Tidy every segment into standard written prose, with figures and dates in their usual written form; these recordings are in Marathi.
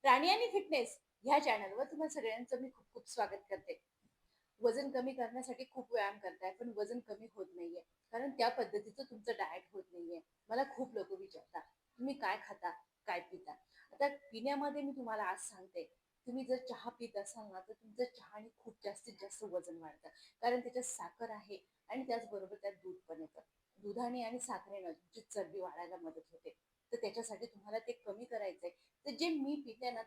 राणी आणि फिटनेस ह्या चॅनलवर तुम्हा सगळ्यांचं मी खूप खूप स्वागत करते. वजन कमी करण्यासाठी खूप व्यायाम करताय पण वजन कमी होत नाहीये, कारण त्या पद्धतीचं तुमचं डाएट होत नाहीये. मला खूप लोक विचारतात, तुम्ही काय खाता, काय पिता? आता पिण्यामध्ये मी तुम्हाला आज सांगते, तुम्ही जर चहा पित असाल ना तर तुमचं चहाने खूप जास्तीत जास्त वजन वाढतं, कारण त्याच्यात साखर आहे आणि त्याचबरोबर त्यात दूध पण येतं. दुधाने आणि साखरेनं तुमची चरबी वाढायला मदत होते. तर त्याच्यासाठी तुम्हाला ते कमी करायचंय. तर जे मी पिते ना,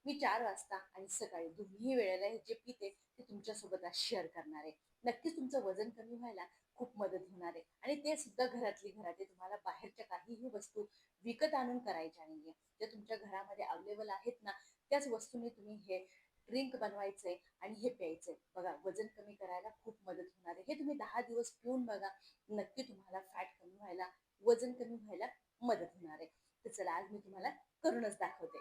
मी 4 वाजता आणि सकाळी दोन्ही वेळेला हे जे पिते ते तुमच्यासोबत आज शेअर करणार आहे. नक्कीच तुमचं वजन कमी व्हायला खूप मदत होणार आहे आणि ते सुद्धा घरातली घरात आहे. तुम्हाला बाहेरच्या काहीही वस्तू विकत आणून करायच्या नाहीये. जे तुमच्या घरामध्ये अवेलेबल आहेत ना, त्याच वस्तूने तुम्ही हे ड्रिंक बनवायचंय आणि हे प्यायचंय. बघा, वजन कमी करायला खूप मदत होणार आहे. हे तुम्ही 10 दिवस पिऊन बघा. नक्की तुम्हाला फॅट कमी व्हायला, वजन कमी व्हायला मदत होणार आहे. तर चला, आज मी तुम्हाला करूनच दाखवते.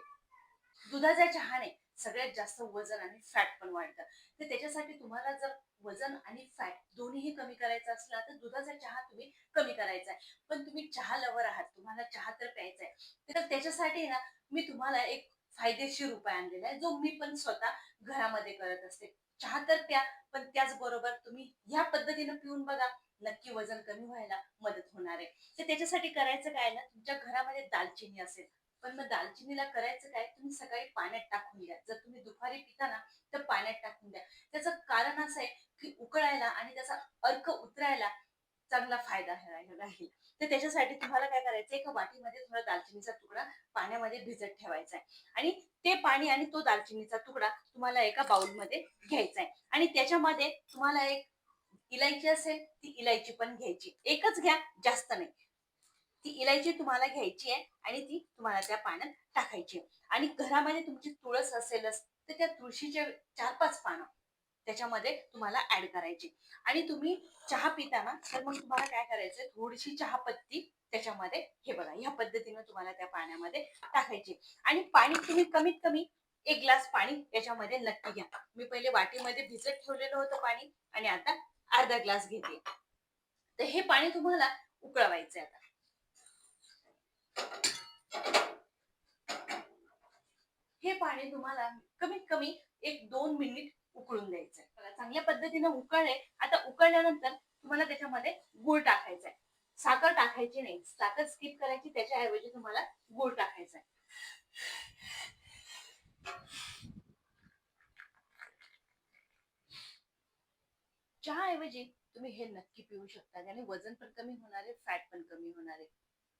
दुधाच्या चहाने सगळ्यात जास्त वजन आणि फॅट पण वाढतं. तर त्याच्यासाठी तुम्हाला जर वजन आणि फॅट दोन्हीही कमी करायचं असलं तर दुधाचा चहा तुम्ही कमी करायचा आहे. पण तुम्ही चहा लवर आहात, तुम्हाला चहा तर प्यायचा आहे. तर त्याच्यासाठी ना, मी तुम्हाला एक फायदेशीर उपाय आणलेला आहे, जो मी पण स्वतः घरामध्ये करत असते. चहा तर प्या, पण त्याचबरोबर तुम्ही ह्या पद्धतीनं पिऊन बघा. नक्की वजन कमी व्हायला मदत होणार आहे. तर त्याच्यासाठी करायचं काय ना, तुमच्या घरामध्ये दालचिनी असेल, पण मग दालचिनीला करायचं काय, तुम्ही सकाळी पाण्यात टाकून द्या. जर तुम्ही दुपारी पिता ना, तर पाण्यात टाकून द्या. त्याचं कारण असं आहे की उकळायला आणि त्याचा अर्क उतरायला चांगला फायदा राहील. तर त्याच्यासाठी तुम्हाला काय करायचं, एका वाटीमध्ये थोडा दालचिनीचा तुकडा पाण्यामध्ये भिजत ठेवायचा आहे आणि ते पाणी आणि तो दालचिनीचा तुकडा तुम्हाला एका बाउलमध्ये घ्यायचा आहे आणि त्याच्यामध्ये तुम्हाला एक इलायची असेल, ती इलायची पण घ्यायची. एकच घ्या, जास्त नाही. ती इलायची तुम्हाला घ्यायची आहे आणि ती तुम्हाला त्या पाण्यात टाकायची आहे. आणि घरामध्ये तुमची तुळस असेलच तर त्या तुळशीचे 4-5 पानं त्याच्यामध्ये तुम्हाला ऍड करायची. आणि तुम्ही चहा पिताना तर मग तुम्हाला काय करायचंय, थोडीशी चहापत्ती त्याच्यामध्ये, हे बघा, ह्या पद्धतीनं तुम्हाला त्या पाण्यामध्ये टाकायची. आणि पाणी तुम्ही कमीत कमी 1 ग्लास पाणी याच्यामध्ये नक्की घ्या. मी पहिले वाटीमध्ये भिजत ठेवलेलं होतं पाणी आणि आता अर्धा ग्लास घेते. तर हे पाणी तुम्हाला उकळवायचंय. आता हे पाणी तुम्हाला कमीत कमी 1-2 मिनिट उकळून द्यायचंय. बघा, चांगल्या पद्धतीनं उकळले. आता उकळल्यानंतर तुम्हाला त्याच्यामध्ये गूळ टाकायचा आहे. साखर टाकायची नाही, साखर स्किप करायची, त्याच्याऐवजी तुम्हाला गूळ टाकायचा आहे. चहाऐवजी तुम्ही हे नक्की पिऊ शकता, त्याने वजन पण कमी होणार आहे, फॅट पण कमी होणार आहे.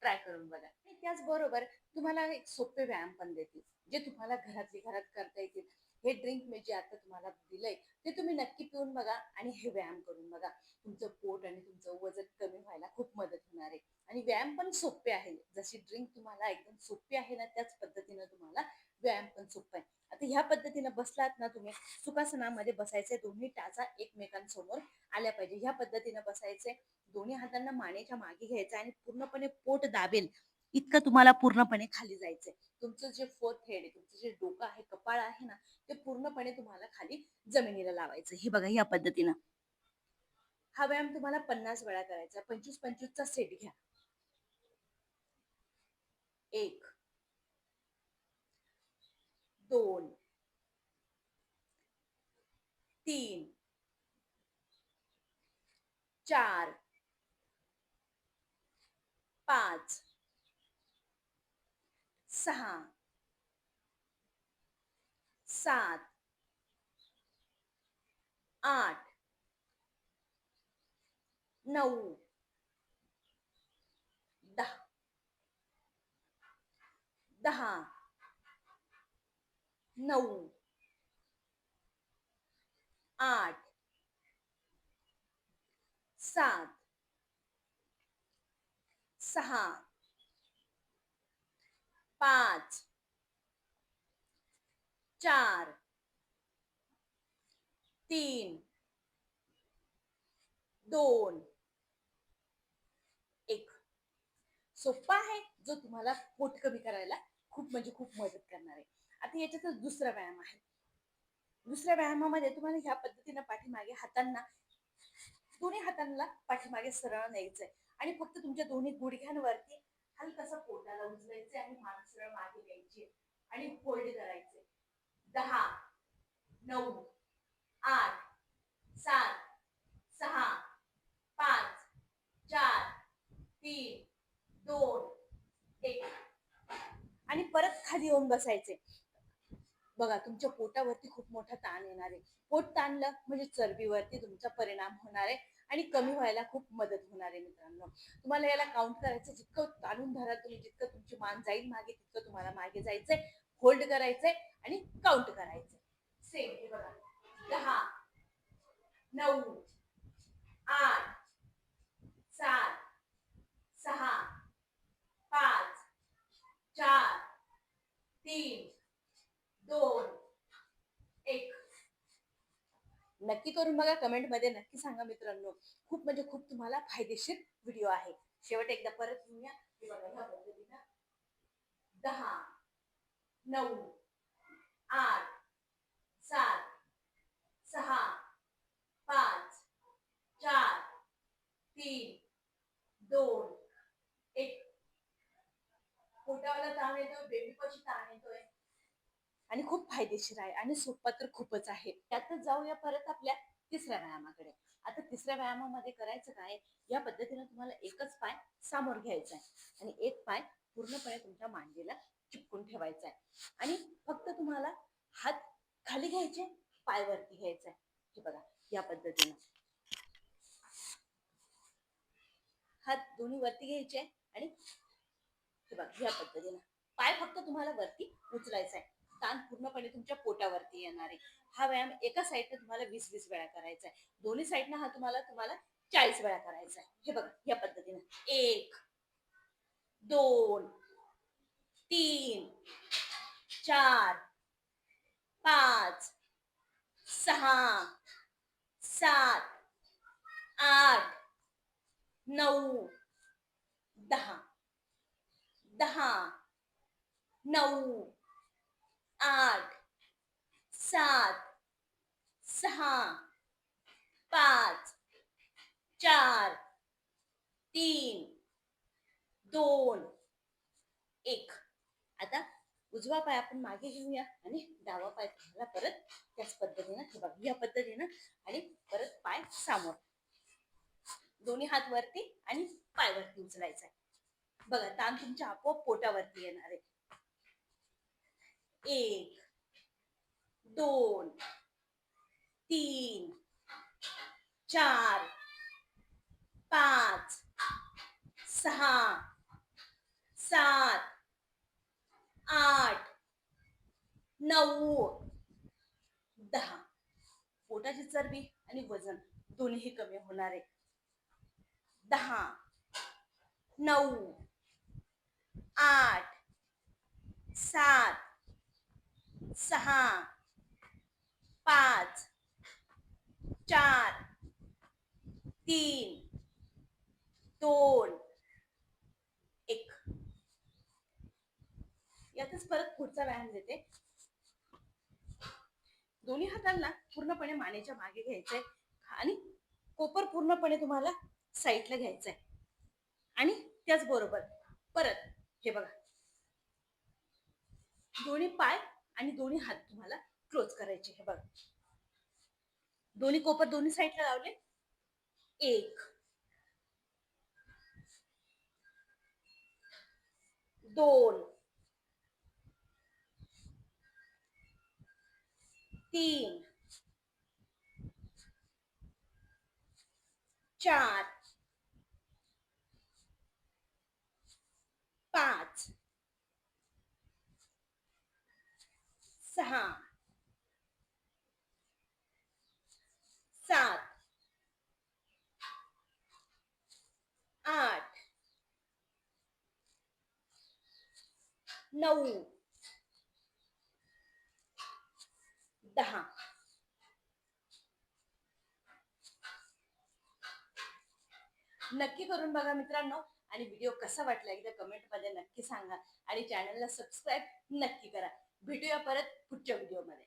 ट्राय करून बघा. आणि त्याचबरोबर तुम्हाला एक सोपे व्यायाम पण देतील, जे तुम्हाला घरातली घरात करता येतील. हे ड्रिंक मी जे आता तुम्हाला दिलंय ते तुम्ही नक्की पिऊन बघा आणि हे व्यायाम करून बघा. तुमचं पोट आणि तुमचं वजन कमी व्हायला खूप मदत होणार आहे. आणि व्यायाम पण सोपे आहे. जशी ड्रिंक तुम्हाला एकदम सोपी आहे ना, त्याच पद्धतीनं तुम्हाला व्यायाम पण सोपं आहे. आता ह्या पद्धतीनं बसलात ना तुम्ही, सुखासनामध्ये बसायचे, दोन्ही टाचा एकमेकांसमोर आल्या पाहिजे. ह्या पद्धतीनं बसायचे. दोन्ही हातांना मानेच्या मागे घ्यायचं आणि पूर्णपणे पोट दाबेल इतकं तुम्हाला पूर्णपणे खाली जायचंय. तुमचं जे फोर्थ हेड आहे, तुमचं जे डोकं आहे, कपाळ आहे ना, ते पूर्णपणे तुम्हाला खाली जमिनीला लावायचं. हे बघा, या पद्धतीनं हा व्यायाम तुम्हाला 50 वेळा करायचा. 25-25चा सेट घ्या. 1, 2, 3, 4, 5, 6, 7, 8, 9, 10, 10, 9, 8, 7, 6, 5, 4, 3, 2, 1. सोप्पा आहे, जो तुम्हाला पोट कमी करायला खूप म्हणजे खूप मदत करणार आहे. आता याच्यातच दुसरा व्यायाम आहे. दुसऱ्या व्यायामामध्ये तुम्हाला ह्या पद्धतीनं पाठीमागे हातांना, दोन्ही हातांना पाठीमागे सरळ न्यायचंय आणि फक्त तुमच्या दोन्ही गुडघ्यांवरती हलकसं पोटाला उचलायचंय आणि मान सरळ मागे घ्यायची. आणि होल्ड करायचे. 10, 9, 8, 7, 6, 5, 4, 3, 2, 1 आणि परत खाली येऊन बसायचे. बघा, तुमच्या पोटावरती खूप मोठा ताण येणार आहे. पोट ताणलं म्हणजे चरबीवरती तुमचा परिणाम होणार आहे आणि कमी व्हायला खूप मदत होणार आहे. मित्रांनो, तुम्हाला याला काउंट करायचं. जितकं ताणून धरा तुम्ही, जितकं तुमची मान जाईल मागे, तितकं तुम्हाला मागे जायचंय, होल्ड करायचंय आणि काउंट करायचंय. सेम हे बघा. 10, 9, 8, 7, 6, 5, 4, 3, 2, 1 नक्की करून बघा. कमेंट मध्ये नक्की सांगा मित्रांनो. खूप म्हणजे खूप तुम्हाला फायदेशीर व्हिडिओ आहे. शेवट एकदा परत घेऊया. हे बघा, ह्या पद्धतीनं 10, 9, 8, 7, 6, 5, 4, 3, 2, 1 पोटावाला ताण येतोय, बेबी पशी ताण येतोय आणि खूप फायदेशीर आहे आणि सोपा तर खूपच आहे. त्यातच जाऊया परत आपल्या तिसऱ्या व्यायामाकडे. आता तिसऱ्या व्यायामामध्ये करायचं काय, या पद्धतीनं तुम्हाला एकच पाय समोर घ्यायचा आहे आणि एक पाय पूर्णपणे तुमच्या मांडीला चिपकून ठेवायचा आहे आणि फक्त तुम्हाला हात खाली घ्यायचे, पाय वरती घ्यायचा आहे. हे बघा, या पद्धतीनं हात दोन्ही वरती घ्यायचे आणि हे बघा, या पद्धतीनं पाय फक्त तुम्हाला वरती उचलायचा आहे. ताण पूर्णपणे तुमच्या पोटावरती येणार आहे. हा व्यायाम एका साईडने तुम्हाला 20-20 वेळा करायचा आहे. दोन्ही साईडनं हा तुम्हाला 40 वेळा करायचा आहे. हे बघा, या पद्धतीनं 1, 2, 3, 4, 5, 6, 7, 8, 9, 10, 9, 8, 7, 6, 5, 4, 3, 2, 1 आता उजवा पाय आपण मागे घेऊया आणि डावा पाय तुम्हाला परत त्याच पद्धतीनं, हे बघा, या पद्धतीनं आणि परत पाय समोर, दोन्ही हात वरती आणि पाय वरती उचलायचा आहे. बघा, ताण तुमच्या आपोआप पोटावरती येणार आहे. 1, 2, 3, 4, 5, 6, 7, 8, 9, 10 पोटाची चरबी आणि वजन दोन्ही कमी होणार आहे. 10, 9, 8, 7, 6, 5, 4, 3, 2, 1 यातच परत पुढचा व्यायाम देते. दोन्ही हातांना पूर्णपणे मानेच्या मागे घ्यायचंय आणि कोपर पूर्णपणे तुम्हाला साईडला घ्यायचंय आणि त्याचबरोबर परत हे बघा, दोन्ही पाय आणि दोन्ही हात तुम्हाला क्लोज करायचे. हे बघा, दोन्ही कोपर दोन्ही साईडला लावले. 1, 2, 3, 4, 5, 6, 7, 8, 9, 10 नक्की करून बघा मित्रांनो. आणि व्हिडिओ कसा वाटला एकदा कमेंट मध्ये नक्की सांगा आणि चॅनलला सबस्क्राईब नक्की करा. भेटूया परत पुढच्या व्हिडिओमध्ये.